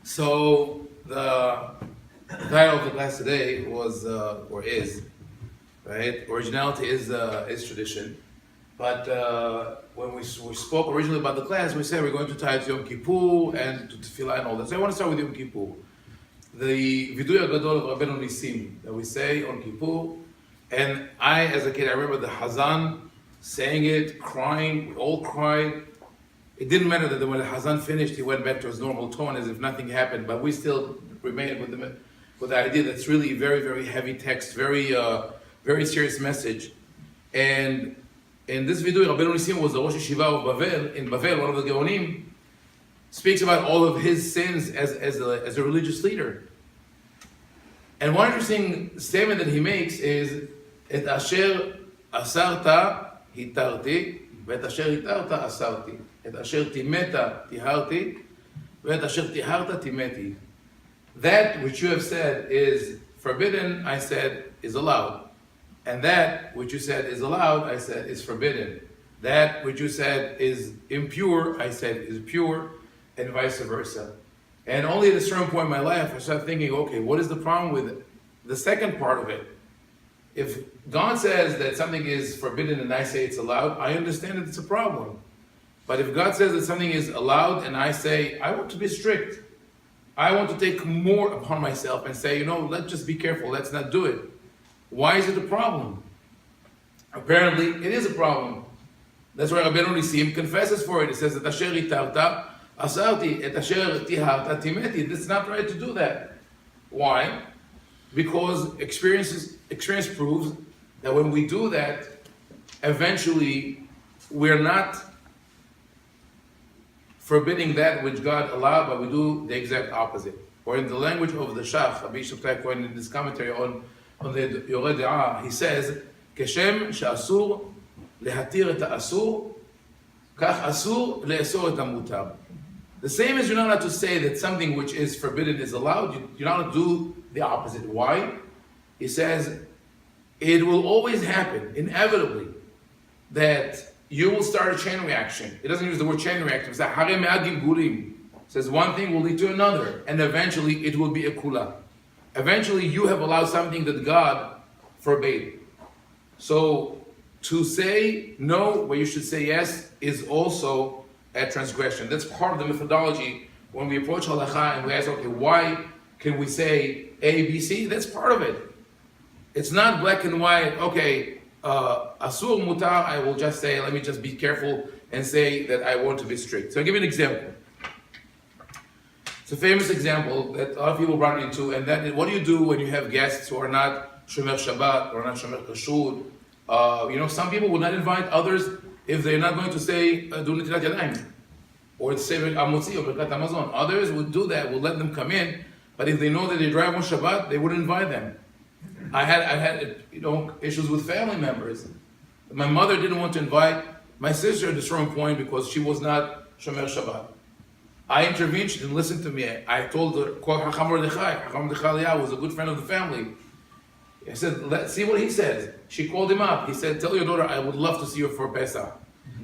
So the title of the class today was or is, right? Originality is tradition, but when we spoke originally about the class, we said we're going to tie it to Yom Kippur and to Tefillah and all that. So I want to start with Yom Kippur. The Viduy Gadol of Rabbeinu Nisim that we say on Kippur, and I, as a kid, I remember the Hazan saying it, crying. We all cried. It didn't matter that when the Hazan finished, he went back to his normal tone as if nothing happened, but we still remained with the idea that's really very, very heavy text, very serious message. And in this video, Rabbeinu Nisim was the Rosh Yeshiva of Bavel, in Bavel, one of the Geonim, speaks about all of his sins as a religious leader. And one interesting statement that he makes is, Et asher asarta hitarti, ואת אשר התרת אסרתי, את אשר טימאת טיהרתי, ואת אשר טיהרת טימאתי. That which you have said is forbidden, I said, is allowed. And that which you said is allowed, I said, is forbidden. That which you said is impure, I said, is pure, and vice versa. And only at a certain point in my life, I started thinking, okay, what is the problem with it? The second part of it. If God says that something is forbidden and I say it's allowed, I understand that it's a problem. But if God says that something is allowed and I say, I want to be strict, I want to take more upon myself and say, let's just be careful, let's not do it. Why is it a problem? Apparently, it is a problem. That's why Rabbeinu Nisim confesses for it. It says, Et asher itarta asarti, et asher tiharta timeti. It's not right to do that. Why? Because experience proves that when we do that, eventually we're not forbidding that which God allowed, but we do the exact opposite. Or in the language of the Shach, Rabbi Shabtai Cohen, in his commentary on the Yoreh De'ah, he says, Keshem she'asur lehatir et ha'asur, kach asur le'esor et ha'mutar. The same as you're not allowed to say that something which is forbidden is allowed, you're not allowed to do the opposite. Why? He says, it will always happen, inevitably, that you will start a chain reaction. It doesn't use the word chain reaction. It says, Hare me'ad gilgulim. It says one thing will lead to another, and eventually it will be a kula. Eventually you have allowed something that God forbade. So to say no where you should say yes is also a transgression. That's part of the methodology when we approach halakha and we ask, okay, why can we say A, B, C? That's part of it. It's not black and white, okay, asur mutar, I will just say, let me just be careful and say that I want to be strict. So I'll give you an example. It's a famous example that a lot of people run into, and that is, what do you do when you have guests who are not Shomer Shabbat or not Shomer Kashrut? Some people will not invite others if they're not going to say do Netilat Yadayim or say Amotzi or Birkat Hamazon. Others would do that, will let them come in, but if they know that they drive on Shabbat, they wouldn't invite them. I had issues with family members. My mother didn't want to invite my sister at a certain point because she was not Shomer Shabbat. I intervened, she didn't listen to me. I told her, call Chacham Mordechai. Chacham Mordechai was a good friend of the family. I said, let's see what he says. She called him up. He said, tell your daughter, I would love to see her for Pesach.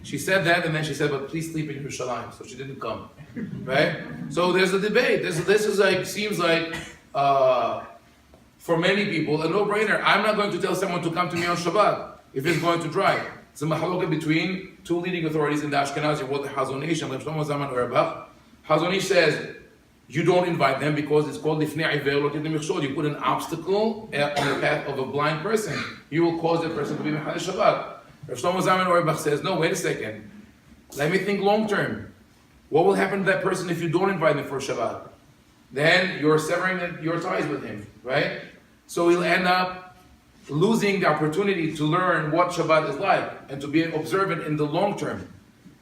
She said that, and then she said, but please sleep in Yerushalayim. So she didn't come, right? So there's a debate. This is like, seems like, for many people, a no-brainer. I'm not going to tell someone to come to me on Shabbat if he's going to drive. It's a mahaloka between two leading authorities in the Ashkenazi world, the Hazon Ish and Rav Shlomo Zalman Auerbach. Hazon Ish says, you don't invite them because it's called Lifnei Iver Lo Titnei Michshol. You put an obstacle on the path of a blind person. You will cause that person to be Mechadeh Shabbat. Rav Shlomo Zalman Auerbach says, no, wait a second. Let me think long term. What will happen to that person if you don't invite him for Shabbat? Then you're severing your ties with him, right? So he'll end up losing the opportunity to learn what Shabbat is like and to be observant in the long term.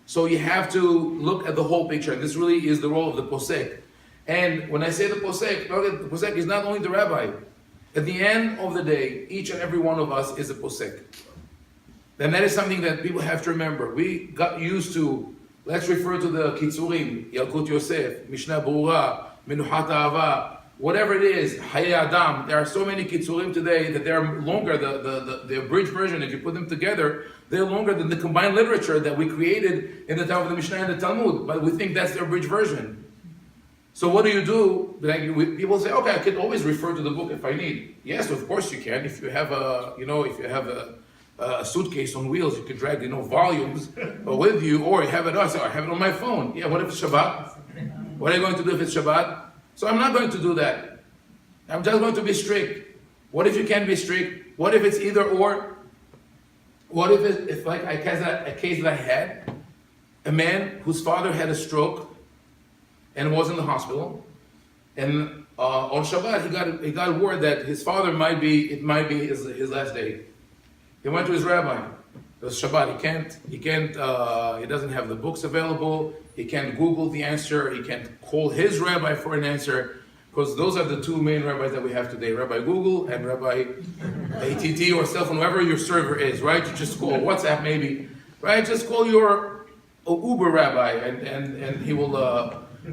So you have to look at the whole picture. This really is the role of the posek. And when I say the posek, the posek is not only the rabbi. At the end of the day, each and every one of us is a posek. Then that is something that people have to remember. We got used to, let's refer to the Kitzurim, Yalkut Yosef, Mishnah Berurah, Menuchat Ahava, whatever it is, Hayei Adam. There are so many Kitzurim today that they're longer, the abridged version, if you put them together, they're longer than the combined literature that we created in the time of the Mishnah and the Talmud, but we think that's the abridged version. So what do? Like, people say, okay, I can always refer to the book if I need. Yes, of course you can. If you have a suitcase on wheels, you can drag, volumes with you, or you have it. I have it on my phone. Yeah, what if it's Shabbat? What are you going to do if it's Shabbat? So I'm not going to do that. I'm just going to be strict. What if you can't be strict? What if it's either or? What if like a case that I had, a man whose father had a stroke and was in the hospital, and on Shabbat he got word that his father might be his last day. He went to his rabbi. It was Shabbat. He doesn't have the books available. He can't Google the answer. He can't call his rabbi for an answer, because those are the two main rabbis that we have today: Rabbi Google and Rabbi ATT or cell phone, whoever your server is. Right? You just call WhatsApp maybe. Right? Just call your Uber rabbi, and he will.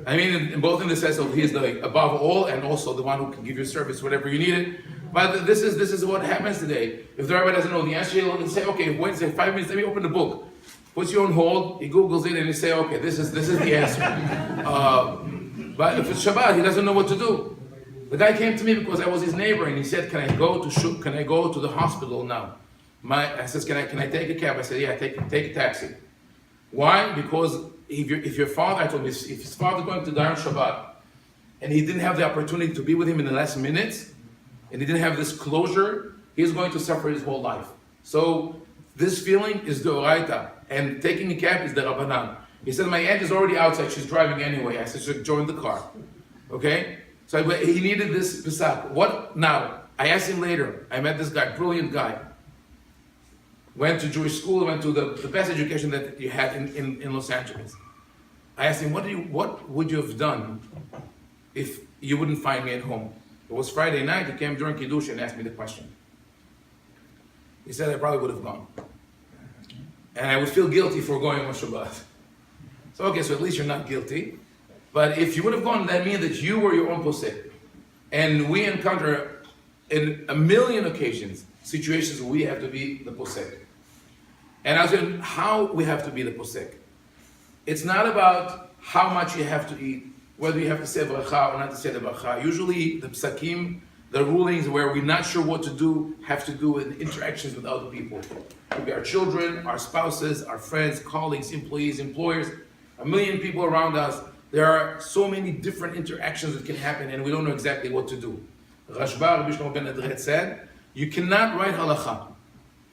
In both in the sense of he's the above all, and also the one who can give you service whenever you need it. But this is what happens today. If the rabbi doesn't know the answer, he'll say, okay, wait, 5 minutes, let me open the book. Puts you on hold, he Googles it, and he say, okay, this is the answer. But if it's Shabbat, he doesn't know what to do. The guy came to me because I was his neighbor, and he said, can I go to the hospital now? I says, can I take a cab? I said, yeah, take a taxi. Why? Because if your father, I told him, if his father going to die on Shabbat, and he didn't have the opportunity to be with him in the last minutes, and he didn't have this closure, he's going to suffer his whole life. So this feeling is the Oraita, and taking a cab is the Rabbanan. He said, my aunt is already outside, she's driving anyway. I said, so join the car. Okay? So he needed this Pesach. What now? I asked him later. I met this guy, brilliant guy. Went to Jewish school, went to the best education that you had in Los Angeles. I asked him, what would you have done if you wouldn't find me at home? It was Friday night, he came during Kiddush and asked me the question. He said, I probably would have gone. And I would feel guilty for going on Shabbat. So okay, so at least you're not guilty. But if you would have gone, that means that you were your own posek. And we encounter in a million occasions situations where we have to be the posek. And I was saying how we have to be the posek. It's not about how much you have to eat, whether you have to say bracha or not to say the bracha. Usually the psakim, the rulings where we're not sure what to do, have to do with interactions with other people. It could be our children, our spouses, our friends, colleagues, employees, employers, a million people around us. There are so many different interactions that can happen, and we don't know exactly what to do. Rashba, Rabbi Shlomo ben Adret said, you cannot write halakha.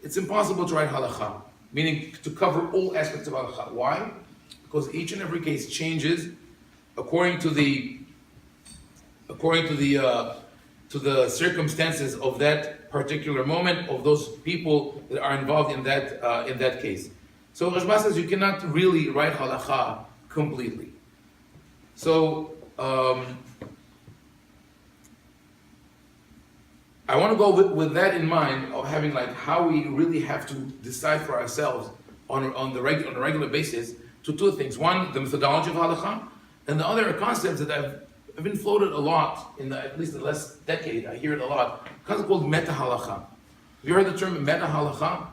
It's impossible to write halakha, meaning to cover all aspects of halakha. Why? Because each and every case changes according to the circumstances of that particular moment, of those people that are involved in that case. So Rashba says you cannot really write halakha completely. So I want to go with that in mind, of having like how we really have to decide for ourselves on a regular basis to two things. One, the methodology of halakha, and the other concepts that have been floated a lot at least the last decade. I hear it a lot. A concept called meta halakha. Have you heard the term meta halakha?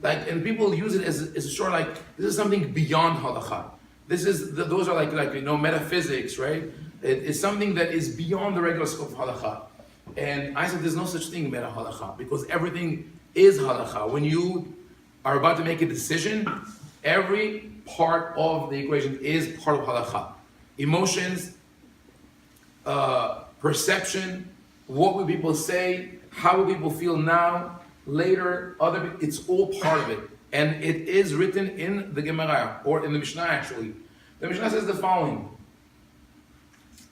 And people use it as a sort of like, this is something beyond halakha. Those are like metaphysics, right? It's something that is beyond the regular scope of halakha. And I said there's no such thing meta halakha, because everything is halakha. When you are about to make a decision, every part of the equation is part of halakha. Emotions, perception, what will people say, how will people feel now, later, it's all part of it. And it is written in the Gemara, or in the Mishnah actually. The Mishnah says the following: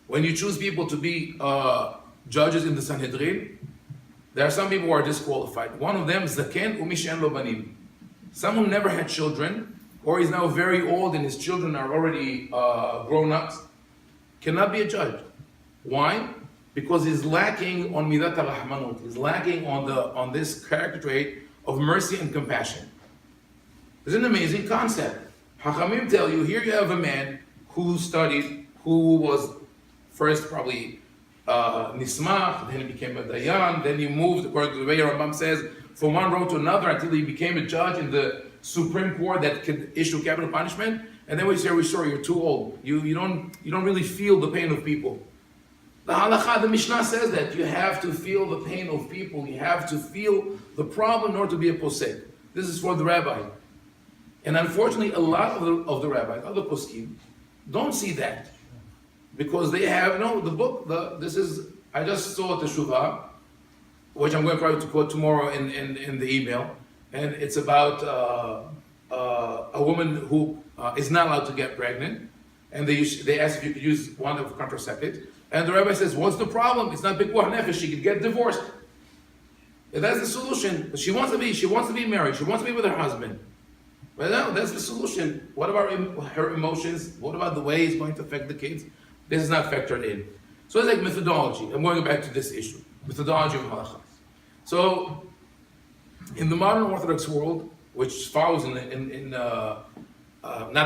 when you choose people to be judges in the Sanhedrin, there are some people who are disqualified. One of them is Zaken u'mi she'en lo banim. Someone who never had children, or is now very old and his children are already grown-ups, cannot be a judge. Why? Because he's lacking on midat rahmanut. He's lacking on this character trait of mercy and compassion. It's an amazing concept. Hachamim tell you, here you have a man who studied, who was first probably nismach, then he became a dayan, then he moved, according to the way Rambam says, from one row to another until he became a judge in the Supreme Court that could issue capital punishment, and then we say, "We're sorry, you're too old. You don't really feel the pain of people." The halakha, the Mishnah says that you have to feel the pain of people. You have to feel the problem in order to be a posek. This is for the rabbi. And unfortunately, a lot of the rabbis, other poskim, don't see that. Because they have, the book, I just saw Teshuvah, which I'm going probably to quote tomorrow in the email. And it's about a woman who is not allowed to get pregnant. And they ask if you could use one of contraceptives. And the rabbi says, what's the problem? It's not pikuach nefesh. She could get divorced. And that's the solution. She wants to be married. She wants to be with her husband. But no, that's the solution. What about her emotions? What about the way it's going to affect the kids? This is not factored in. So it's like methodology. I'm going back to this issue. Methodology of halakha. So, in the modern Orthodox world, which follows not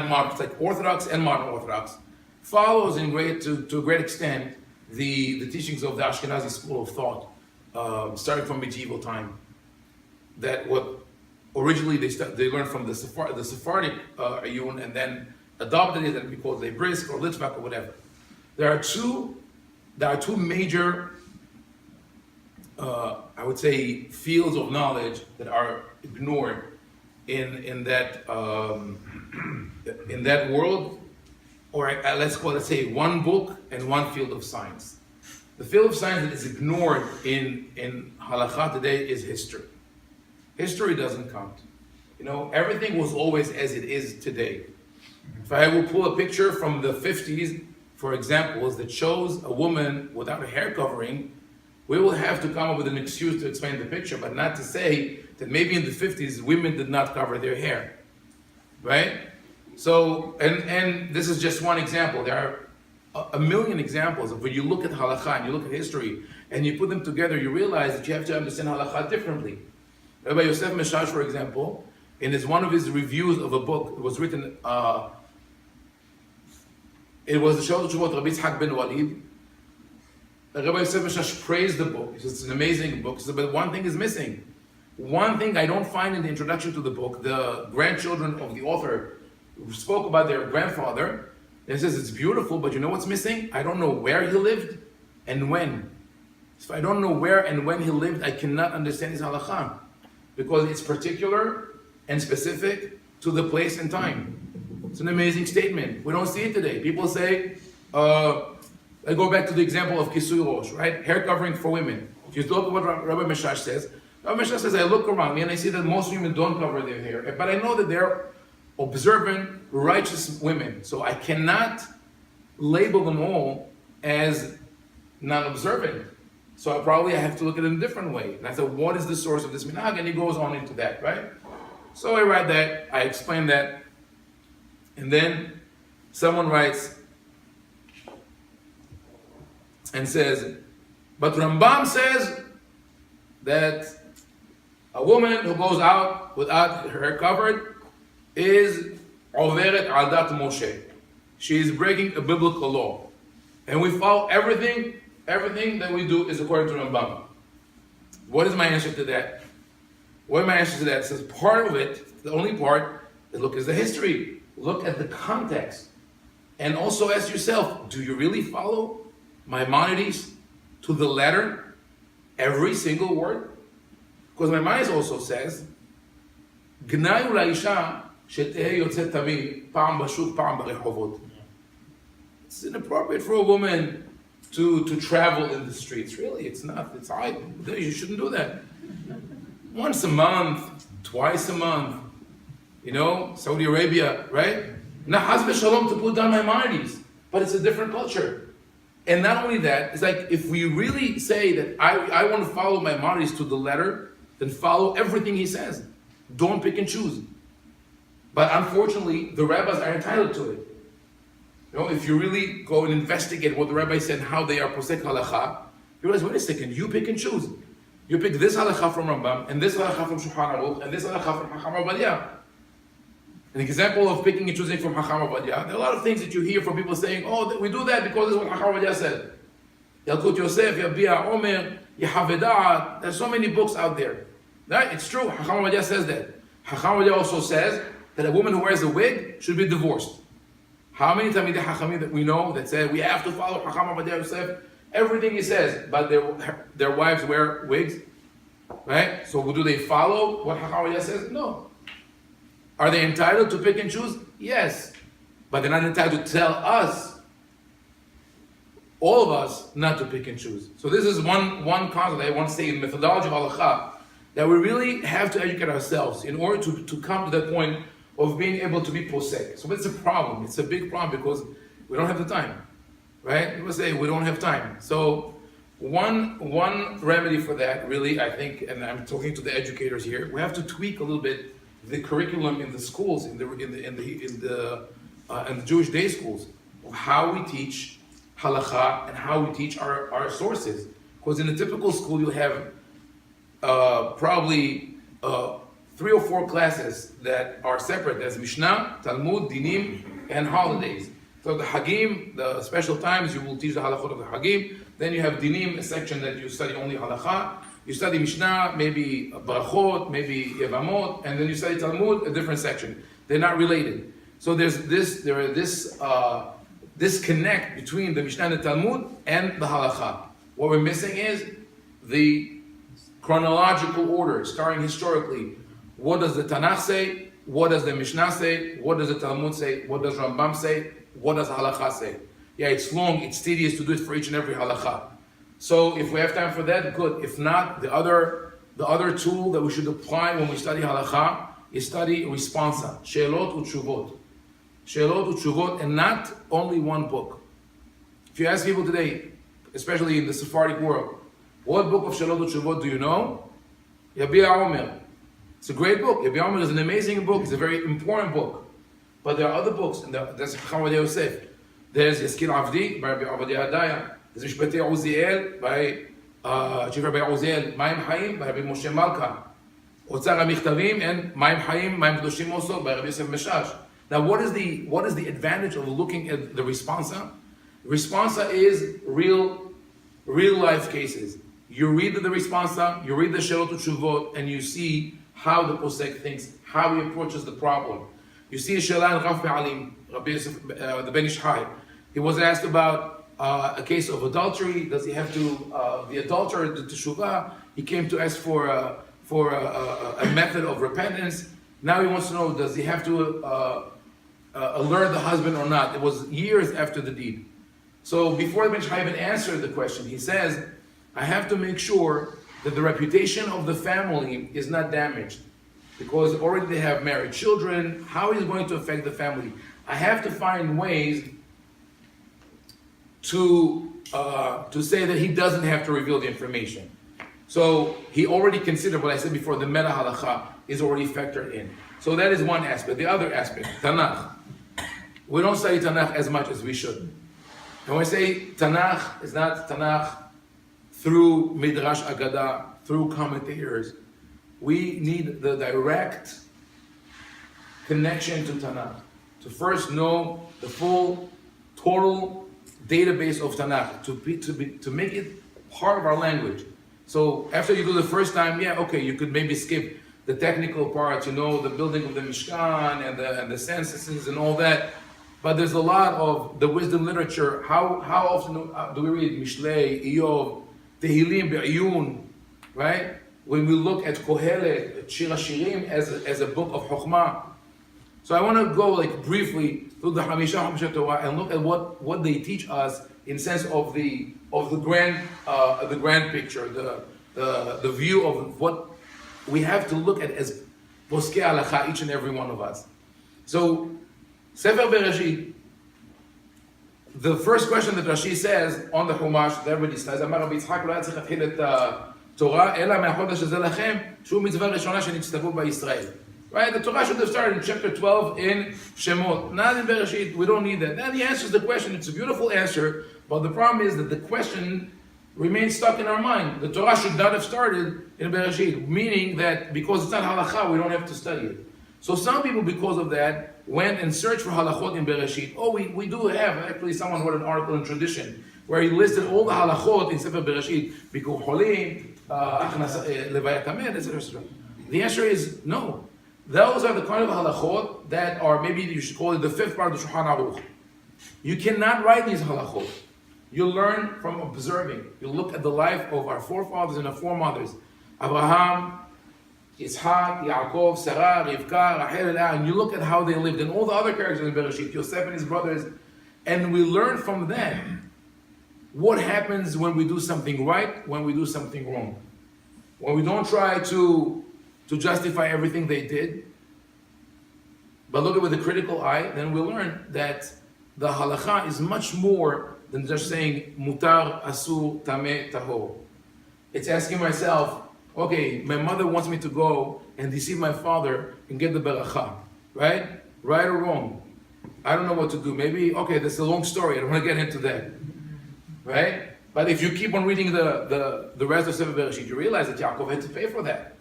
modern, it's like Orthodox and modern Orthodox, follows to a great extent the teachings of the Ashkenazi school of thought, starting from medieval time. That what originally they learned from the Sephardic Ayun and then adopted it and we call it Brisk or Litvak or whatever. There are two major, I would say, fields of knowledge that are ignored in that world, or let's say one book and one field of science. The field of science that is ignored in halakha today is history. History doesn't count. Everything was always as it is today. If I will pull a picture from the 50s, for examples, that shows a woman without a hair covering, we will have to come up with an excuse to explain the picture, but not to say that maybe in the 50s women did not cover their hair, right? So, and this is just one example. There are a million examples of when you look at halakha and you look at history and you put them together, you realize that you have to understand halakha differently. Rabbi Yosef Meshash, for example, in one of his reviews of a book, it was written, it was the Shal Teshuvot Rabbi Yitzhak ben Walid. Rabbi Yosef Meshash praised the book. He says it's an amazing book. He said, but one thing is missing. One thing I don't find in the introduction to the book, the grandchildren of the author spoke about their grandfather. And he says it's beautiful, but you know what's missing? I don't know where he lived and when. If I don't know where and when he lived, I cannot understand his halakha. Because it's particular and specific to the place and time. It's an amazing statement. We don't see it today. People say, I go back to the example of Kisui Rosh, right? Hair covering for women. If you look at what Rabbi Meshash says, Rabbi Meshash says, I look around me and I see that most women don't cover their hair. But I know that they're observant, righteous women. So I cannot label them all as non-observant. So I have to look at it in a different way. And I said, what is the source of this minhag? And he goes on into that, right? So I write that, I explain that. And then someone writes and says, but Rambam says that a woman who goes out without her hair covered is overet al dat Moshe. She is breaking a biblical law. And we follow everything that we do is according to Rambam. What is my answer to that? What is my answer to that? It says part of it, the only part, is the history. Look at the context. And also ask yourself, do you really follow Maimonides to the letter? Every single word? Because Maimonides also says, Gnayu la'isha shetehei yotzet tamid pa'am bashuk pa'am barehovot. It's inappropriate for a woman to travel in the streets. Really, it's not. It's idle. You shouldn't do that. Once a month, twice a month. Saudi Arabia, right? Now, Hazbe Shalom to put down Maimonides, but it's a different culture. And not only that, it's like if we really say that I want to follow Maimonides to the letter, then follow everything he says. Don't pick and choose. But unfortunately, the rabbis are entitled to it. If you really go and investigate what the rabbi said and how they are posek halakha, you realize, wait a second, you pick and choose. You pick this halakha from Rambam, and this halakha from Shulchan Aruch, and this halakha from Haim Ovadia. An example of picking and choosing from Haim Ovadia, there are a lot of things that you hear from people saying, oh, we do that because this is what Haim Ovadia said. Yalkut Yosef, Yabia Omer, Yehavedah, there's so many books out there. Right? It's true, Haim Ovadia says that. Haim Ovadia also says that a woman who wears a wig should be divorced. How many Talmidei Chachamim that we know that say we have to follow Haim Ovadia Yosef, everything he says, but their wives wear wigs, right? So do they follow what Haim Ovadia says? No. Are they entitled to pick and choose? Yes. But they're not entitled to tell us, all of us, not to pick and choose. So this is one concept I want to say in methodology of halakha, that we really have to educate ourselves in order to come to that point of being able to be posek. So it's a problem. It's a big problem because we don't have the time, right? People say we don't have time. So one remedy for that, really, I think, and I'm talking to the educators here, we have to tweak a little bit the curriculum in the schools, in the Jewish day schools, of how we teach halakha and how we teach our sources. Because in a typical school, you have probably 3 or 4 classes that are separate. There's Mishnah, Talmud, Dinim, and holidays. So the Hagim, the special times, you will teach the halachot of the Hagim. Then you have Dinim, a section that you study only halakha. You study Mishnah, maybe Brachot, maybe Yevamot, and then you study Talmud, a different section. They're not related. So there is this disconnect between the Mishnah and the Talmud and the halakha. What we're missing is the chronological order, starting historically. What does the Tanakh say? What does the Mishnah say? What does the Talmud say? What does Rambam say? What does halakha say? Yeah, it's long, it's tedious to do it for each and every halakha. So if we have time for that, good. If not, the other tool that we should apply when we study halakha is study responsa, she'elot u'tshuvot. She'elot u'tshuvot, and not only one book. If you ask people today, especially in the Sephardic world, what book of she'elot u'tshuvot do you know? Yabia Omer. It's a great book. Yabia Omer is an amazing book. It's a very important book. But there are other books, and there's Haim Ovadia Yosef. There's Yeskil Avdi by Rabbi Haim. There's Mishpatei Uziel by Chief Rabbi Uziel. Maim Haim by Rabbi Moshe Malka. Otzar HaMichtavim and Maim Haim, Maim Kedoshim also by Rabbi Yosef Meshash. Now, what is the advantage of looking at the responsa? Responsa is real life cases. You read the responsa, you read the She'elot u'Tshuvot, and you see how the posek thinks, how he approaches the problem. You see She'elah in Rav Pe'alim, Rabbi Yosef, the Ben Ish Chai. He was asked about a case of adultery. Does he have to, the adulterer, the teshuvah, he came to ask for a method of repentance. Now he wants to know, does he have to alert the husband or not? It was years after the deed. So before the Ben Ish Chai even answered the question, he says, I have to make sure that the reputation of the family is not damaged. Because already they have married children, how is it going to affect the family? I have to find ways to say that he doesn't have to reveal the information. So he already considered what I said before, the meta halakha is already factored in. So that is one aspect. The other aspect, Tanakh. We don't study Tanakh as much as we should. And when I say Tanakh, it's not Tanakh through Midrash Agada, through commentators. We need the direct connection to Tanakh. To first know the full, total database of Tanakh, to make it part of our language. So after you do the first time, yeah, okay, you could maybe skip the technical parts, the building of the Mishkan and the censuses and all that. But there's a lot of the wisdom literature. How often do we read Mishlei, Iyov, Tehillim, Be'iyun, right? When we look at Kohelet, Shir HaShirim as a book of Chokhmah. So I want to go briefly through the Hamisha Torah and look at what they teach us in sense of the grand picture, the view of what we have to look at as Poskei Halakha, each and every one of us. So Sefer Bereshit, the first question that Rashi says on the Chumash, that everybody says, Amar Rabbi Yitzchak לא היה צריך להתחיל את התורה, אלא מהחודש הזה לכם, שהוא מצווה ראשונה שנצטוו בישראל. Right? The Torah should have started in chapter 12 in Shemot, not in Bereshit. We don't need that. Then he answers the question. It's a beautiful answer, but the problem is that the question remains stuck in our mind. The Torah should not have started in Bereshit, meaning that because it's not halakha, we don't have to study it. So some people, because of that, went and searched for halachot in Bereshit. Oh, we do have, actually someone wrote an article in Tradition, where he listed all the halachot in Sefer Bereshit, Bikur Cholim, Levayat Hamed, etc. The answer is no. Those are the kind of halachot that are, maybe you should call it the fifth part of the Shulchan Aruch. You cannot write these halachot. You learn from observing. You look at the life of our forefathers and our foremothers. Abraham, Yitzhak, Yaakov, Sarah, Rivka, Rachel, Leah, and you look at how they lived, and all the other characters in Bereshit, Yosef and his brothers, and we learn from them what happens when we do something right, when we do something wrong. When we don't try to justify everything they did, but look at it with a critical eye, then we learn that the halakha is much more than just saying mutar, asur, tameh, tahor. It's asking myself, okay, my mother wants me to go and deceive my father and get the beracha, right? Right or wrong? I don't know what to do. Maybe, okay, that's a long story. I don't want to get into that, right? But if you keep on reading the rest of Sefer Bereshit, you realize that Yaakov had to pay for that.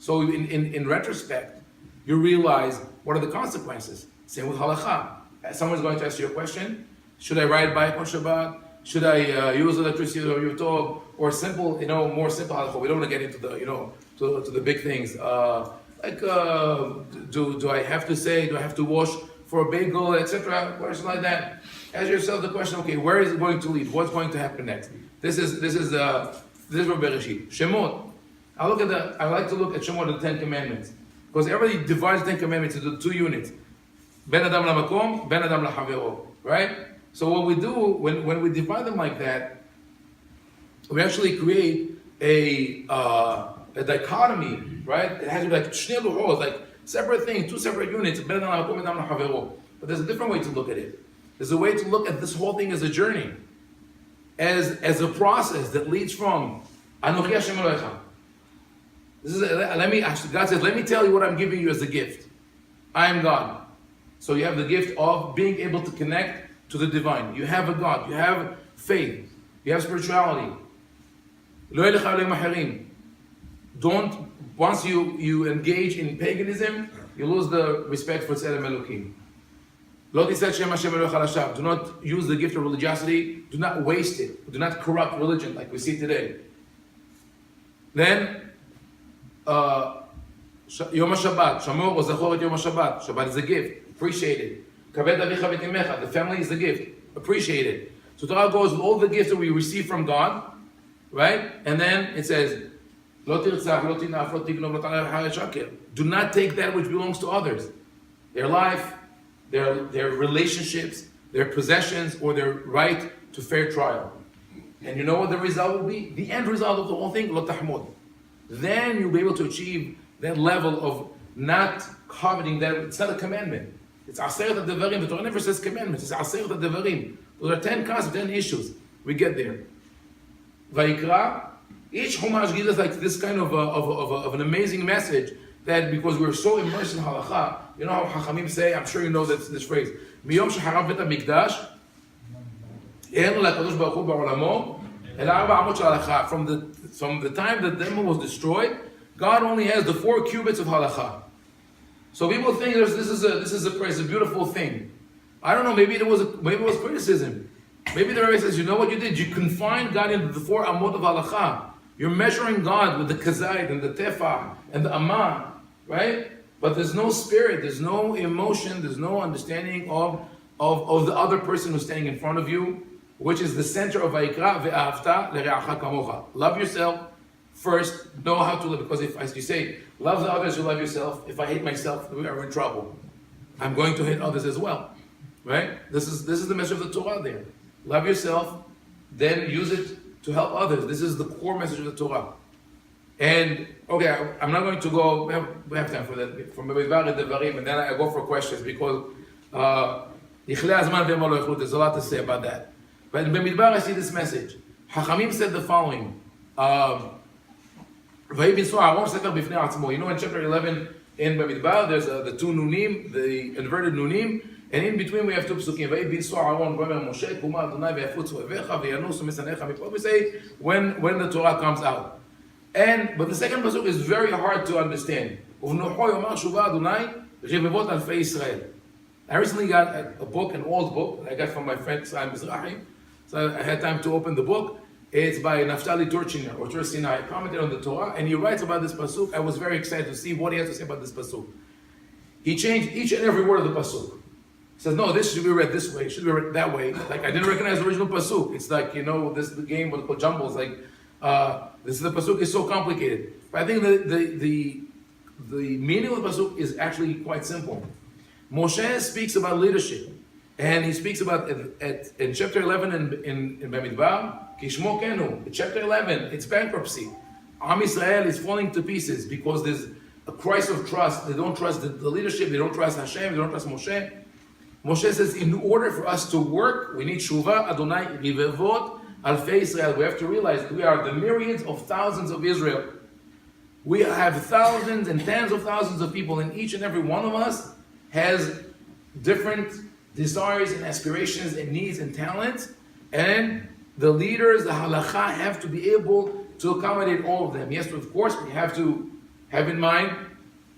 So in retrospect, you realize what are the consequences. Same with halakha. Someone's going to ask you a question. Should I ride bike on Shabbat? Should I use electricity or YouTube? Or simple, more simple halakha. We don't want to get into the, to the big things. Do I have to say, do I have to wash for a bagel, etc.? Questions like that. Ask yourself the question, okay, where is it going to lead? What's going to happen next? This is Bereshit. Shemot. I like to look at Shemot, the 10 Commandments. Because everybody divides the 10 Commandments into 2 units. Ben Adam LaMakom, Ben Adam LaHavero. Right? So what we do, when we divide them like that, we actually create a dichotomy, right? It has to be like shnei luchos, like separate things, 2 separate units, Ben Adam LaMakom, Ben Adam LaHavero. But there's a different way to look at it. There's a way to look at this whole thing as a journey. As a process that leads from Anochi Hashem Elohecha. God says, let me tell you what I'm giving you as a gift. I am God. So you have the gift of being able to connect to the divine. You have a God. You have faith. You have spirituality. Don't, once you engage in paganism, you lose the respect for Tzedem Elokim. Do not use the gift of religiosity. Do not waste it. Do not corrupt religion like we see today. Then, Yom HaShabbat, Shamor or Zachor et Yom HaShabbat. Shabbat is a gift. Appreciate it. Kaved avicha v'timecha. The family is the gift. Appreciate it. So Torah goes with all the gifts that we receive from God, right? And then it says, Lo tirtzach, lo tinaf, lo tignov, lo taneh ha'aretz shaker. Do not take that which belongs to others. Their life, their relationships, their possessions, or their right to fair trial. And you know what the result will be? The end result of the whole thing, lo tahmud. Then you'll be able to achieve that level of not coveting that. It's not a commandment. It's aseret devarim. The Torah never says commandments. It's aseret devarim. Those are 10 concepts, 10 issues. We get there. Vayikra, each Chumash gives us like this kind of an amazing message that because we're so immersed in halakha, you know how Chachamim say, I'm sure you know this phrase, Miyom sheharav bet hamikdash, en lakadosh baruch hu ba'olamo, el arba amot shel halakha. From the time the temple was destroyed, God only has the 4 cubits of halakha. So people think this is a beautiful thing. I don't know. Maybe it was criticism. Maybe the Rebbe says, you know what you did? You confined God into the 4 amot of halakha. You're measuring God with the kazayit and the tefah and the amah, right? But there's no spirit, there's no emotion, there's no understanding of the other person who's standing in front of you, which is the center of Vayikra ve'ahavta l're'acha kamocha. Love yourself first, know how to live, because if, as you say, love the others, you love yourself. If I hate myself, we are in trouble. I'm going to hate others as well, right? This is the message of the Torah there. Love yourself, then use it to help others. This is the core message of the Torah. And, okay, I'm not going to go, we have time for that, from Bamidbar Devarim, and then I go for questions, because there's a lot to say about that. But in Bamidbar, I see this message. Hachamim said the following, you know, in chapter 11 in Bamidbar, there's the 2 nunim, the inverted nunim, and in between we have 2 psukim. We say when the Torah comes out. But the second pasuk is very hard to understand. I recently got a book, an old book, that I got from my friend Saim Mizrahi. So I had time to open the book. It's by Naftali Turchiner, or Tur Sinai. He commented on the Torah, and he writes about this pasuk. I was very excited to see what he has to say about this pasuk. he changed each and every word of the pasuk. He says, no, this should be read this way, it should be read that way. Like, I didn't recognize the original pasuk. It's like, this is the game with the jumbles. Like, this is the pasuk is so complicated. But I think the meaning of the pasuk is actually quite simple. Moshe speaks about leadership, and he speaks about in chapter 11 in Bamidbar, Kishmo Kenu. In chapter 11, it's bankruptcy. Am Israel is falling to pieces because there's a crisis of trust. They don't trust the leadership. They don't trust Hashem. They don't trust Moshe. Moshe says, in order for us to work, we need Shuvah Adonai Rivevot Alfei Israel. We have to realize that we are the myriads of thousands of Israel. We have thousands and tens of thousands of people, and each and every one of us has different desires and aspirations and needs and talents. And the leaders, the halakha, have to be able to accommodate all of them. Yes, of course, we have to have in mind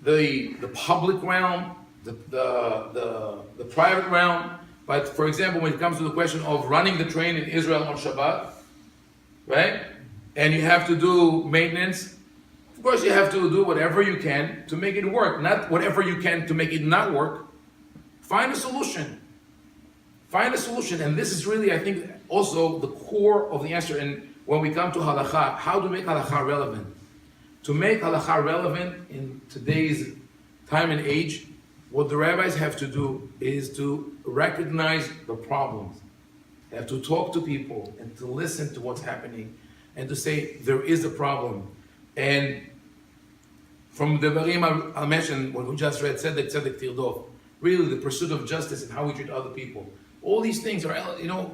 the public realm, the private realm. But for example, when it comes to the question of running the train in Israel on Shabbat, right? And you have to do maintenance. Of course, you have to do whatever you can to make it work, not whatever you can to make it not work. Find a solution. Find a solution. And this is really, I think, also the core of the answer. And when we come to halakha, how to make halakha relevant? To make halakha relevant in today's time and age, what the rabbis have to do is to recognize the problems. They have to talk to people and to listen to what's happening and to say there is a problem. And from the Devarim I mentioned, what we just read, Tzedek Tzedek Tirdof, really the pursuit of justice and how we treat other people. All these things are,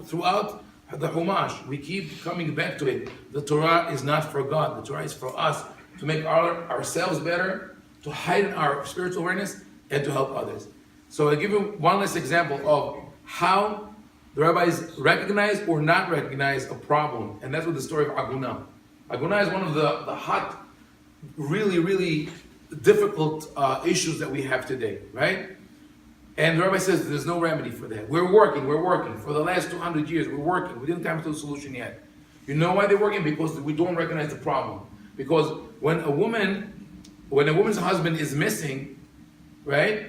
throughout the Chumash, we keep coming back to it. The Torah is not for God. The Torah is for us to make ourselves better, to heighten our spiritual awareness, and to help others. So I'll give you one last example of how the rabbis recognize or not recognize a problem, and that's with the story of Aguna. Aguna is one of the hot, really, really difficult issues that we have today, right? And the rabbi says there's no remedy for that. We're working. For the last 200 years, we're working. We didn't come to the solution yet. You know why they're working? Because we don't recognize the problem. Because when a woman's husband is missing, right?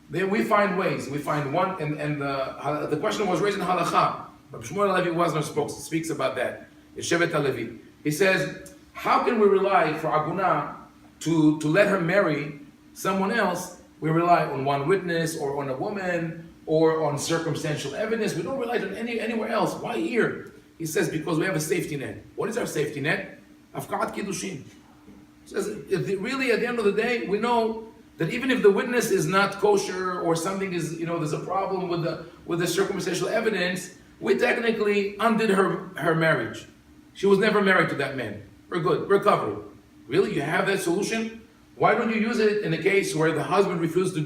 Then we find ways. We find one, and the question was raised in halakha. Rabbi Shmuel Levi Wazner speaks about that. Yeshevet HaLevi. He says, how can we rely for Aguna to let her marry someone else? We rely on one witness or on a woman or on circumstantial evidence. We don't rely on anywhere else. Why here? He says, because we have a safety net. What is our safety net? Afkarat Kiddushin. He says, really at the end of the day, we know that even if the witness is not kosher or something is, there's a problem with the circumstantial evidence, we technically undid her marriage. She was never married to that man. We're good. We're covered. Really? You have that solution? Why don't you use it in a case where the husband refuses to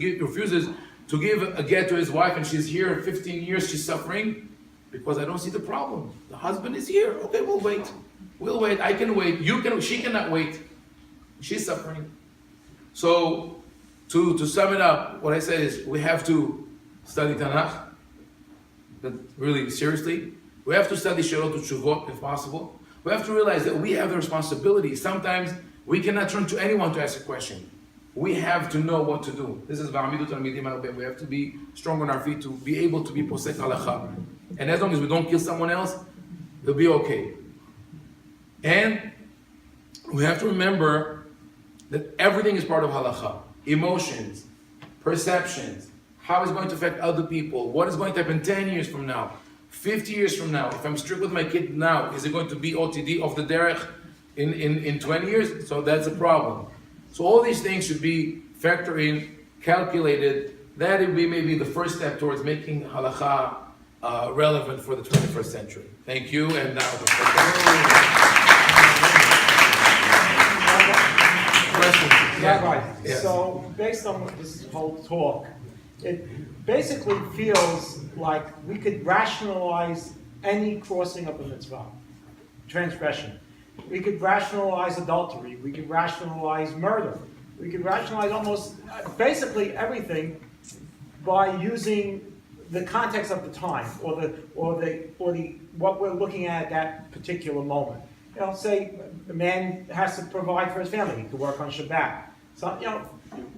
give a get to his wife and she's here 15 years, she's suffering? Because I don't see the problem. The husband is here. Okay, we'll wait. We'll wait. I can wait. She cannot wait. She's suffering. So, to sum it up, what I said is we have to study Tanakh, but really seriously. We have to study Sherot Utshuvot if possible. We have to realize that we have the responsibility. Sometimes we cannot turn to anyone to ask a question. We have to know what to do. This is Va'amidu Talmidim Arbe. We have to be strong on our feet to be able to be posek halakha. And as long as we don't kill someone else, it'll be okay. And we have to remember that everything is part of halakha. Emotions, perceptions, how it's going to affect other people, what is going to happen 10 years from now, 50 years from now. If I'm strict with my kid now, is it going to be OTD of the derech in 20 years? So that's a problem. So all these things should be factored in, calculated. That would be maybe the first step towards making halakha relevant for the 21st century. Thank you, and now questions. Rabbi, Yes. So based on this whole talk, it basically feels like we could rationalize any crossing of a mitzvah, transgression. We could rationalize adultery. We could rationalize murder. We could rationalize almost basically everything by using the context of the time or what we're looking at that particular moment. Say the man has to provide for his family. He could work on Shabbat. So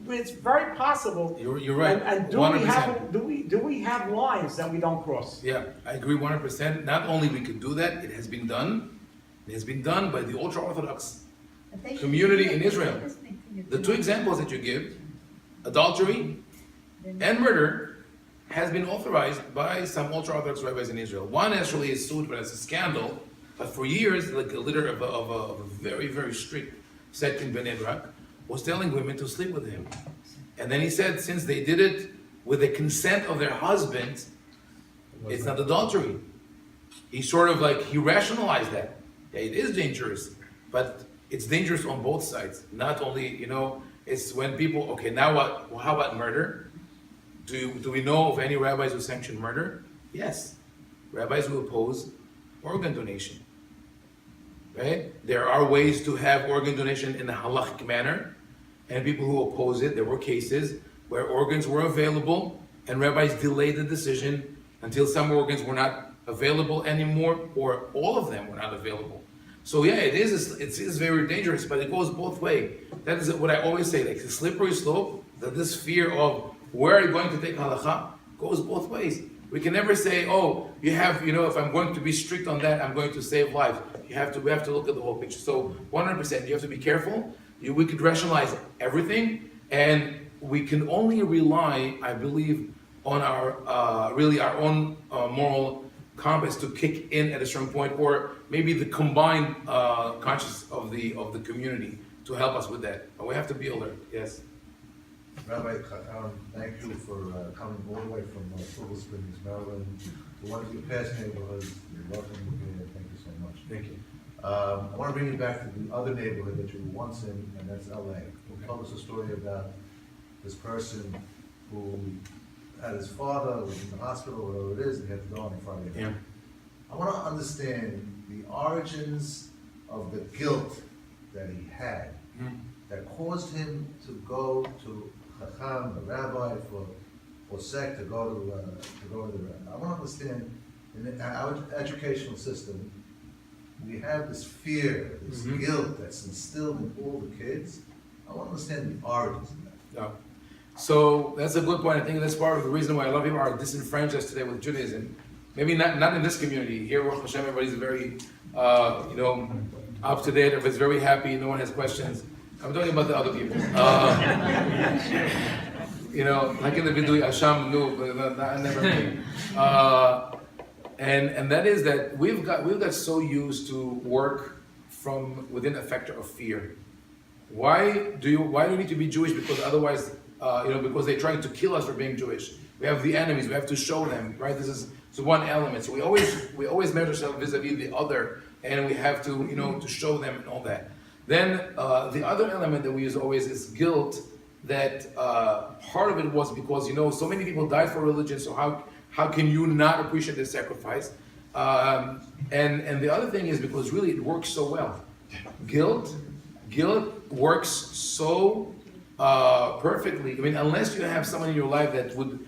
It's very possible. You're right. And do 100%. do we have lines that we don't cross? Yeah, I agree 100%. Not only we could do that, it has been done. It has been done by the ultra-Orthodox community in Israel. The two examples that you give, adultery and murder, has been authorized by some ultra-Orthodox rabbis in Israel. One actually is sued, but it's a scandal. But for years, like a leader of a very, very strict sect in Bnei Brak was telling women to sleep with him. And then he said, since they did it with the consent of their husbands, it's not adultery. He sort of like, he rationalized that. Yeah, it is dangerous, but it's dangerous on both sides. Not only, it's when people, okay, now what? Well, how about murder? Do we know of any rabbis who sanction murder? Yes. Rabbis who oppose organ donation. Right? There are ways to have organ donation in a halachic manner, and people who oppose it, there were cases where organs were available, and rabbis delayed the decision until some organs were not available anymore, or all of them were not available. So yeah, it is very dangerous, but it goes both ways. That is what I always say, like the slippery slope, that this fear of where are you going to take halakha goes both ways. We can never say, oh, you have, if I'm going to be strict on that, I'm going to save lives. We have to look at the whole picture. So 100%, you have to be careful. We could rationalize everything, and we can only rely, I believe, on our own moral compass to kick in at a certain point, or maybe the combined conscience of the community to help us with that. But we have to be alert. Yes. Rabbi, thank you for coming all the way from Silver Springs, Maryland, to one of your past neighborhoods. You're welcome here. Thank you so much. Thank you. I want to bring you back to the other neighborhood that you were once in, and that's LA. Tell us a story about this person who had his father, was in the hospital, whatever it is, and he had to go on Friday. Yeah. I want to understand the origins of the guilt that he had that caused him to go to Chacham, the rabbi, for sect, to go to the rabbi. I want to understand, in our educational system, we have this fear, this guilt that's instilled in all the kids. I want to understand the origins of that. Yeah. So that's a good point. I think that's part of the reason why a lot of people are disenfranchised today with Judaism. Maybe not in this community. Here, Baruch Hashem, everybody's very, up to date. Everybody's very happy. No one has questions. I'm talking about the other people. Like in the video, Asham knew, but I never knew. And that is that we've got so used to work from within a factor of fear. Why do we need to be Jewish? Because otherwise, because they're trying to kill us for being Jewish. We have the enemies. We have to show them, right? This is one element. So we always measure ourselves vis-a-vis the other, and we have to, to show them and all that. Then the other element that we use always is guilt. That part of it was because so many people died for religion. So how can you not appreciate the sacrifice? And the other thing is because really it works so well. Guilt works so perfectly. I mean, unless you have someone in your life that would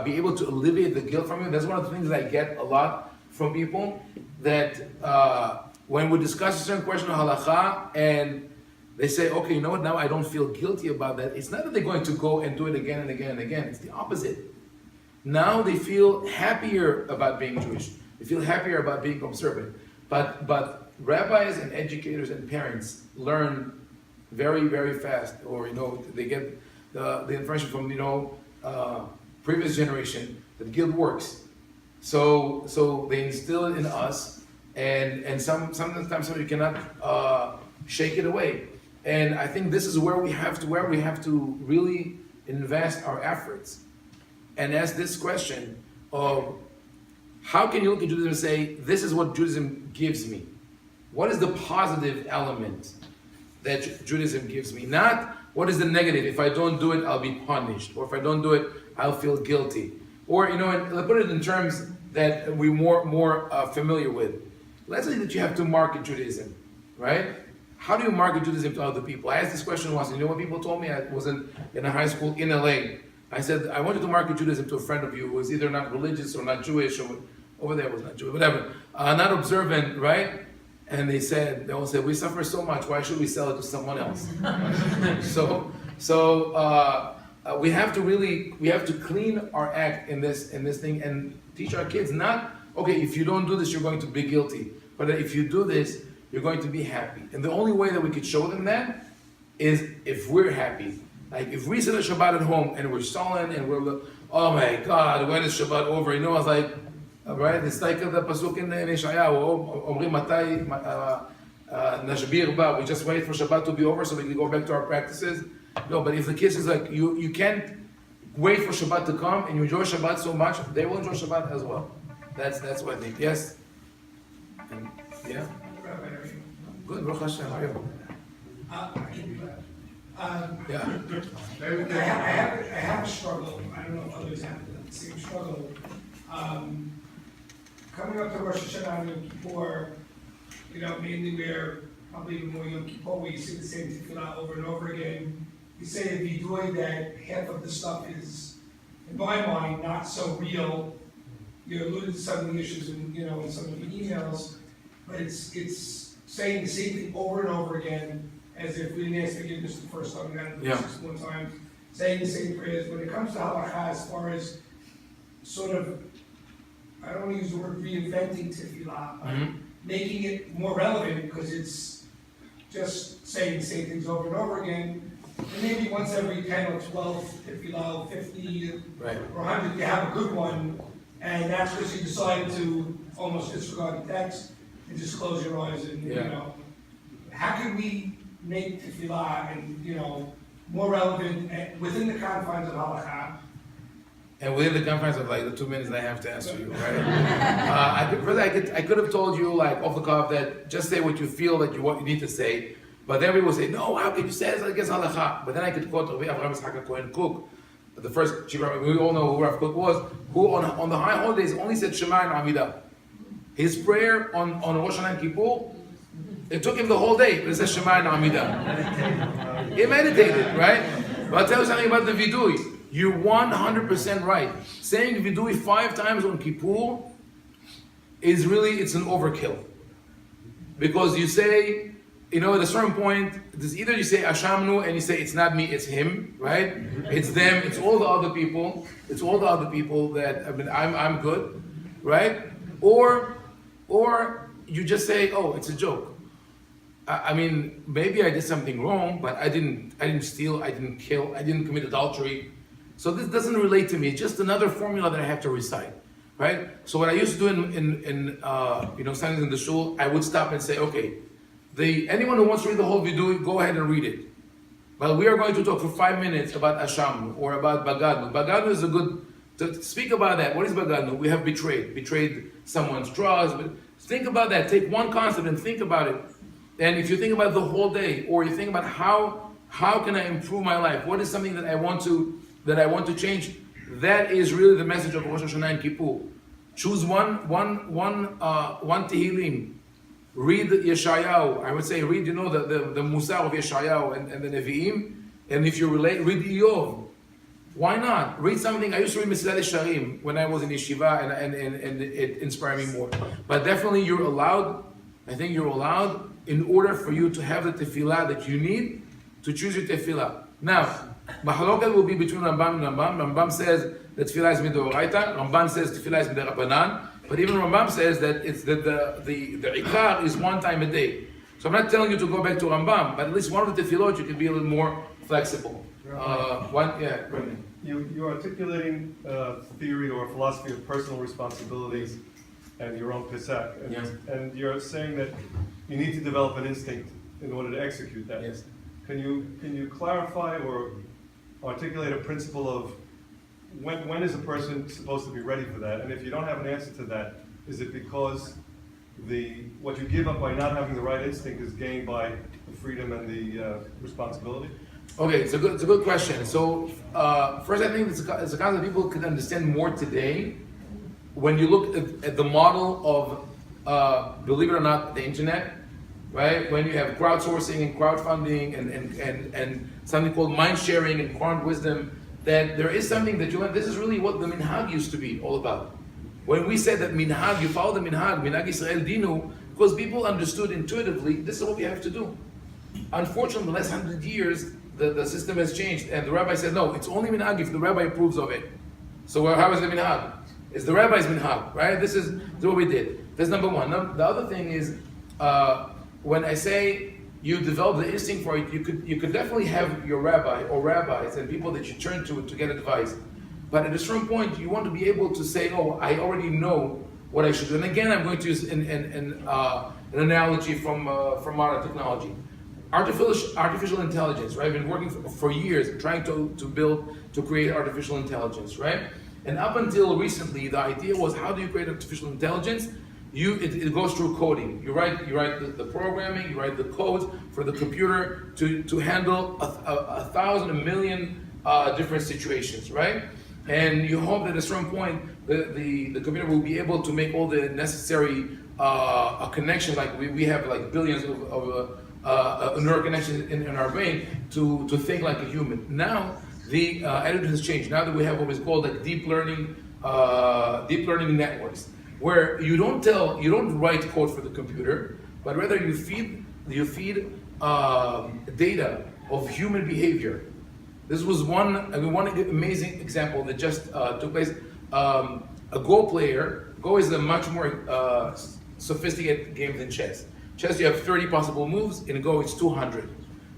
be able to alleviate the guilt from you. That's one of the things that I get a lot from people, that when we discuss a certain question of halakha and they say, okay, you know what, now I don't feel guilty about that. It's not that they're going to go and do it again and again and again. It's the opposite. Now they feel happier about being Jewish. They feel happier about being observant. But rabbis and educators and parents learn very, very fast, or they get the information from previous generation that guilt works. So they instill it in us, and sometimes you cannot shake it away. And I think this is where we have to really invest our efforts and ask this question of how can you look at Judaism and say, this is what Judaism gives me? What is the positive element that Judaism gives me? Not what is the negative. If I don't do it, I'll be punished. Or if I don't do it, I'll feel guilty. Or, and let's put it in terms that we're more familiar with. Let's say that you have to market Judaism, right? How do you market Judaism to other people? I asked this question once, and you know what people told me? I was in a high school in LA. I said, I wanted to market Judaism to a friend of you who was either not religious or not Jewish, or over there was not Jewish, whatever, not observant, right? And they all said, we suffer so much, why should we sell it to someone else? So So we have to clean our act in this thing and teach our kids not, okay, if you don't do this, you're going to be guilty. But if you do this, you're going to be happy. And the only way that we could show them that is if we're happy. Like if we sit at Shabbat at home and we're sullen and we're, oh my God, when is Shabbat over? You know, I was like, right? It's like the pasuk in Yeshayahu, Omrim Matai Nashbir Ba. We just wait for Shabbat to be over so we can go back to our practices. No, but if the kids is like, you can't wait for Shabbat to come and you enjoy Shabbat so much, they will enjoy Shabbat as well. That's what I think. Yes? And, yeah? Good, Baruch Hashem. How are you? Yeah. I have a struggle. I don't know if others have the same struggle. Coming up to Rosh Hashanah and Yom Kippur, mainly where probably even more Yom Kippur, where you see the same tefillah over and over again. You say if you do that, half of the stuff is, in my mind, not so real. You alluded to some of the issues in some of the emails, but it's saying the same thing over and over again, as if we didn't ask forgiveness the first time, we got it 61 times, saying the same prayers. When it comes to halakha, as far as sort of, I don't want to use the word reinventing tefillah, making it more relevant, because it's just saying the same things over and over again. And maybe once every 10 or 12 tefillah, 50 Right. or 100, you have a good one, and that's because you decided to almost disregard the text and just close your eyes and, how can we make tefillah and, more relevant within the confines of halakha? And within the confines of like the 2 minutes that I have to answer you, right? I could have told you like off the cuff that just say what you feel that you need to say, but then we will say, no, how can you say this against halakha? But then I could quote Rabbi Avraham Yitzchak Cohen Cook, the first chief rabbi, we all know who Rav Cook was, who on the high holidays only said Shema and Amidah. His prayer on Rosh Hashanah and Kippur, it took him the whole day, but it says Shema and Amidah. He meditated, right? But I'll tell you something about the vidui. You're 100% right. Saying vidui 5 times on Kippur is really, it's an overkill. Because you say, at a certain point, either you say Ashamnu and you say it's not me, it's him, right? It's them, it's all the other people. It's all the other people that, I'm good, right? Or you just say, oh, it's a joke. Maybe I did something wrong, but I didn't steal, I didn't kill, I didn't commit adultery. So this doesn't relate to me. It's just another formula that I have to recite, right? So what I used to do in standing in the shul, I would stop and say, okay, anyone who wants to read the whole vidui, go ahead and read it. But we are going to talk for 5 minutes about Asham or about Bagadnu. Bagadnu is a good, to speak about that. What is Bagadnu? We have betrayed someone's trust. But think about that. Take one concept and think about it. And if you think about the whole day, or you think about how can I improve my life? What is something that I want to change? That is really the message of Rosh Hashanah and Kippur. Choose one Tehillim. Read Yeshayahu. I would say read, the Musar of Yeshayahu and the Nevi'im. And if you relate, read Iyov. Why not? Read something. I used to read Mesilat Yesharim when I was in yeshiva, and it inspired me more. But definitely you're allowed, I think you're allowed, in order for you to have the tefillah that you need, to choose your tefillah. Now, Mahalokat will be between Rambam and Rambam. Rambam says that tefillah is midoraita. Rambam says tefillah is midirabanan. But even Rambam says that it's that the ikar is 1 time a day. So I'm not telling you to go back to Rambam, but at least one of the tefillot you can be a little more flexible. You're articulating a theory or a philosophy of personal responsibilities and your own pisak, and you're saying that you need to develop an instinct in order to execute that. Yes. Can you clarify or articulate a principle of when is a person supposed to be ready for that? And if you don't have an answer to that, is it because what you give up by not having the right instinct is gained by the freedom and the responsibility? Okay, it's a good question. So first, I think it's a concept people can understand more today when you look at the model of, believe it or not, the internet, right? When you have crowdsourcing and crowdfunding and something called mind sharing and quantum wisdom, that there is something that you learn. This is really what the minhag used to be all about. When we said that minhag, you follow the minhag Israel Dinu, because people understood intuitively, this is what we have to do. Unfortunately, the last 100 years, the system has changed. And the rabbi said, no, it's only minhag if the rabbi approves of it. So how is it minhag? It's the rabbi's minhag, right? This is what we did. That's number one. The other thing is, when I say you develop the instinct for it, you could definitely have your rabbi or rabbis and people that you turn to get advice. But at a certain point, you want to be able to say, oh, I already know what I should do. And again, I'm going to use an analogy from modern technology. Artificial intelligence, right? I've been working for years trying to create artificial intelligence, right? And up until recently, the idea was, how do you create artificial intelligence? It goes through coding. You write the programming, you write the code for the computer to handle a million different situations, right? And you hope that at a certain point, the computer will be able to make all the necessary connections, like we have like billions of neural connections in our brain to think like a human. Now, the attitude has changed. Now that we have what is called like deep learning networks, where you don't write code for the computer, but rather you feed data of human behavior. This was one amazing example that just took place. A Go is a much more sophisticated game than chess. Chess, you have 30 possible moves. In Go, it's 200.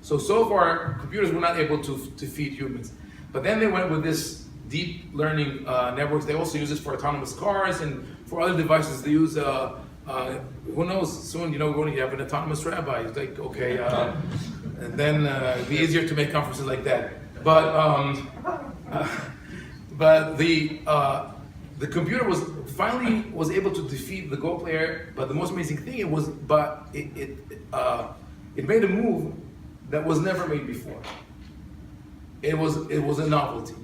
So far, computers were not able to feed humans. But then they went with this deep learning networks. They also use this for autonomous cars and for other devices. They use, who knows, soon, we're going to have an autonomous rabbi. It's like, okay, and then it'd be easier to make conferences like that. But the computer finally was able to defeat the Go player. But the most amazing thing it made a move that was never made before. It was a novelty,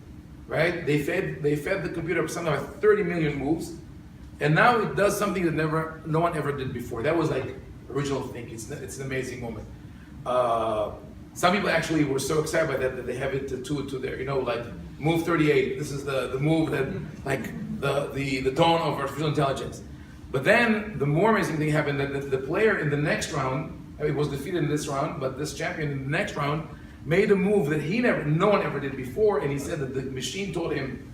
right? They fed the computer something like 30 million moves, and now it does something that no one ever did before. That was like original thinking. It's an amazing moment. Some people actually were so excited by that they have it to their, like move 38. This is the move that like the dawn of artificial intelligence. But then the more amazing thing happened, that the player in the next round, it was defeated in this round, but this champion in the next round made a move that no one ever did before, and he said that the machine taught him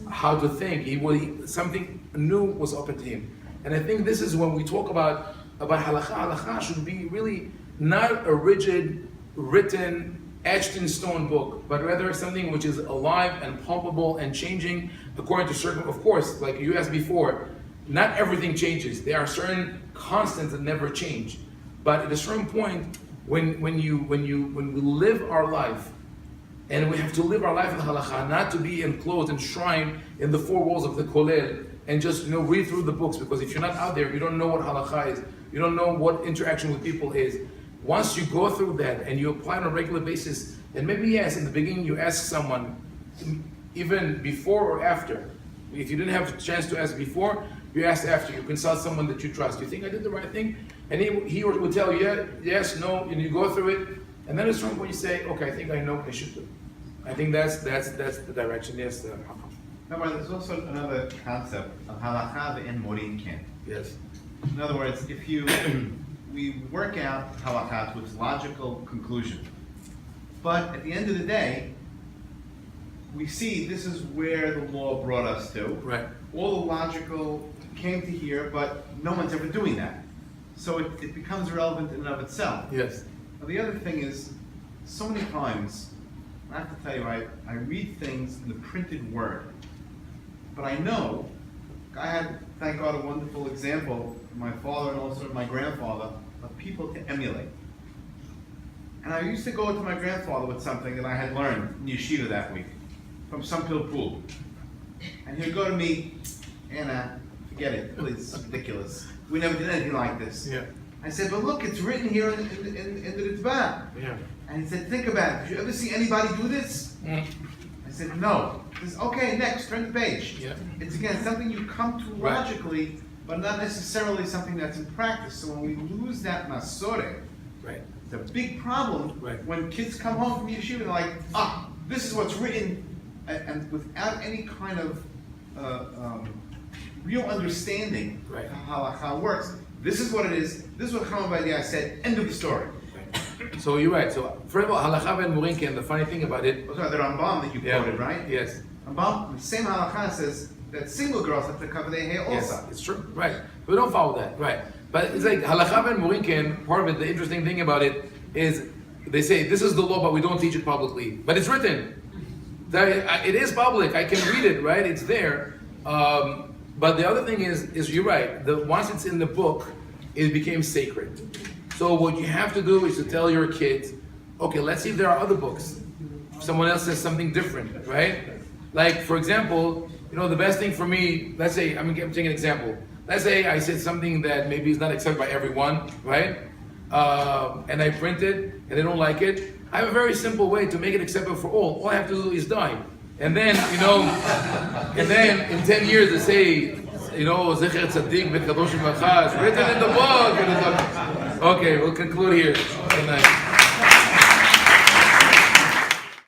how to think. Something new was open to him. And I think this is when we talk about halakha. Halakha should be really not a rigid, written, etched in stone book, but rather something which is alive and palpable and changing according to certain, of course, like you asked before, not everything changes. There are certain constants that never change. But at a certain point, when we live our life, and we have to live our life in halakha, not to be enclosed, enshrined in the four walls of the kollel, and just read through the books, because if you're not out there, you don't know what halakha is, you don't know what interaction with people is. Once you go through that and you apply on a regular basis, and maybe yes, in the beginning you ask someone, even before or after. If you didn't have a chance to ask before, you ask after. You consult someone that you trust. You think I did the right thing? And he will tell you, yeah, yes, no, and you go through it, and then at a certain point you say, okay, I think I know what I should do. I think that's the direction. Yes. Remember, there's also another concept of halakha ve'en morin ken. Yes. In other words, if we work out halakha to its logical conclusion, but at the end of the day, we see this is where the law brought us to. Right. All the logical came to here, but no one's ever doing that. So it becomes irrelevant in and of itself. Yes. Now, the other thing is, so many times, I have to tell you, I read things in the printed word, but I know, I had, thank God, a wonderful example, my father and also my grandfather, of people to emulate. And I used to go to my grandfather with something that I had learned in yeshiva that week, from some pilpul. And he would go to me, Anna, forget it, please, it's ridiculous. We never did anything like this. Yeah. I said, but look, it's written here in the Ritva. Yeah. And he said, think about it. Did you ever see anybody do this? I said, no. He says, okay, next, turn the page. Yeah. It's again something you come to Right. logically, but not necessarily something that's in practice. So when we lose that masore, Right. it's a big problem. Right. When kids come home from yeshiva, they're like, this is what's written, and without any kind of real understanding Right. of how halakha works. This is what it is. This is what Haim Ovadia said. End of the story. Right. So you're right. So first of all, halakha ben murinke, and the funny thing about it, Those are the Rambam that you quoted, right? Yes. Rambam, the same halakha says that single girls have to cover their hair also. Yes, it's true. Right. We don't follow that. Right. But it's like halakha ben murinke. Part of it, the interesting thing about it is they say this is the law, but we don't teach it publicly. But it's written. It is public. I can read it. Right. It's there. But the other thing is you're right. Once it's in the book, it became sacred. So what you have to do is to tell your kids, okay, let's see if there are other books. Someone else says something different, right? Like, for example, the best thing for me, let's say, I'm taking an example. Let's say I said something that maybe is not accepted by everyone, right? And I print it, and they don't like it. I have a very simple way to make it acceptable for all. All I have to do is die. And then, in 10 years they say, Zecher Tzaddik Bekadosh V'Chash, written in the book. Okay, we'll conclude here. Good night.